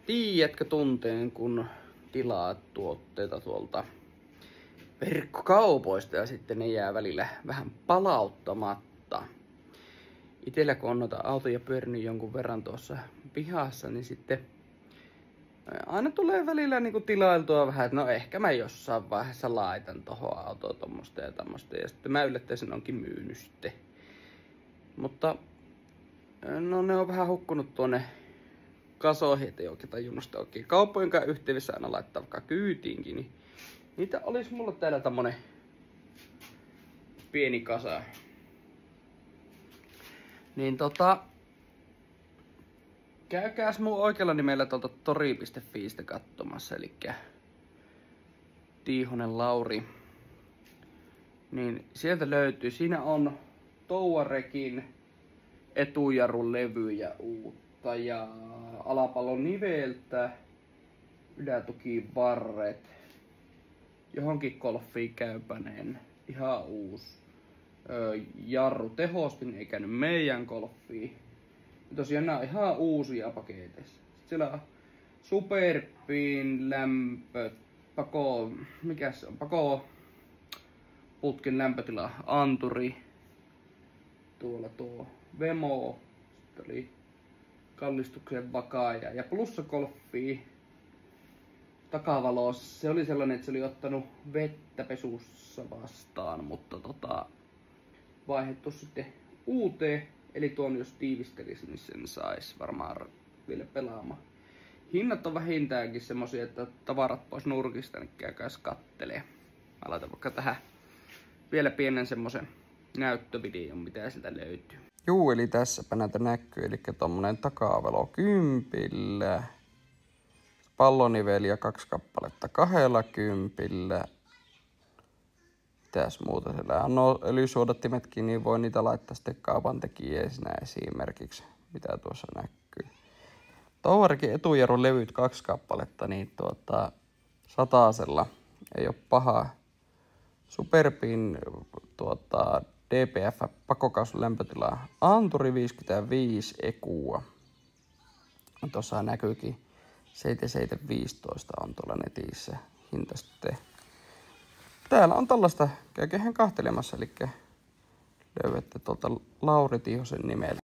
Tiedätkö tunteen, kun tilaat tuotteita tuolta verkkokaupoista ja sitten ne jää välillä vähän palauttamatta. Itellä kun on noita autoja pyörinyt jonkun verran tuossa pihassa, niin sitten aina tulee välillä niinku tilailtua vähän, että no ehkä mä jossain vaiheessa laitan tohon autoon tommosta ja tämmöstä. Ja sitten mä yllättäen onkin myynyt sitten. Mutta no ne on vähän hukkunut tuonne kasoihin, ettei oikein tajunnut sitä oikein kauppojenkaan yhteydessä aina laittaa vaikka kyytiinkin. Niin niitä olisi mulla täällä tämmönen pieni kasa. Niin käykääs mun oikealla nimellä tuolta tori.fiistä katsomassa, eli Tiihonen Lauri. Niin sieltä löytyy, siinä on Touaregin etujarrun levyjä uutta ja alapallon niveltä, ylätukivarret, johonkin golfiin käypäneen, ihan uusi jarru tehostin, eikä nyt meidän golfiin. Tosiaan nämä on ihan uusia paketeissa. Sitten siellä on Superbin lämpö, putken lämpötila anturi. Tuolla tuo Vemo, sitten oli kallistuksen vakaaja ja plussagolfi takavalossa. Se oli sellainen, että se oli ottanut vettä pesussa vastaan, mutta vaihdettu sitten uuteen. Eli tuon jos tiivistelisi, niin sen sais varmaan vielä pelaamaan. Hinnat on vähintäänkin semmosia, että tavarat pois nurkista, niin käykääs kattelee. Mä laitan vaikka tähän vielä pienen semmosen näyttövideon, mitä sieltä löytyy. Juu, eli tässäpä näitä näkyy. Eli tommonen takavelo 10. Palloniveliä 2 kappaletta 20. Mitäs muuta siellä on? No, öljysuodattimetkin, niin voi niitä laittaa sitten kaupan tekijäisenä esimerkiksi, mitä tuossa näkyy. Touaregin etujarrun levyt 2 kappaletta, niin satasella ei ole paha. Superbin DPF pakokaasun lämpötila anturi 55 ekua. Tuossa näkyykin 7715 on tuolla netissä hinta sitten. Täällä on tällaista, käykää kahtelemassa, eli löydätte tuolta Lauri Tiihosen nimellä.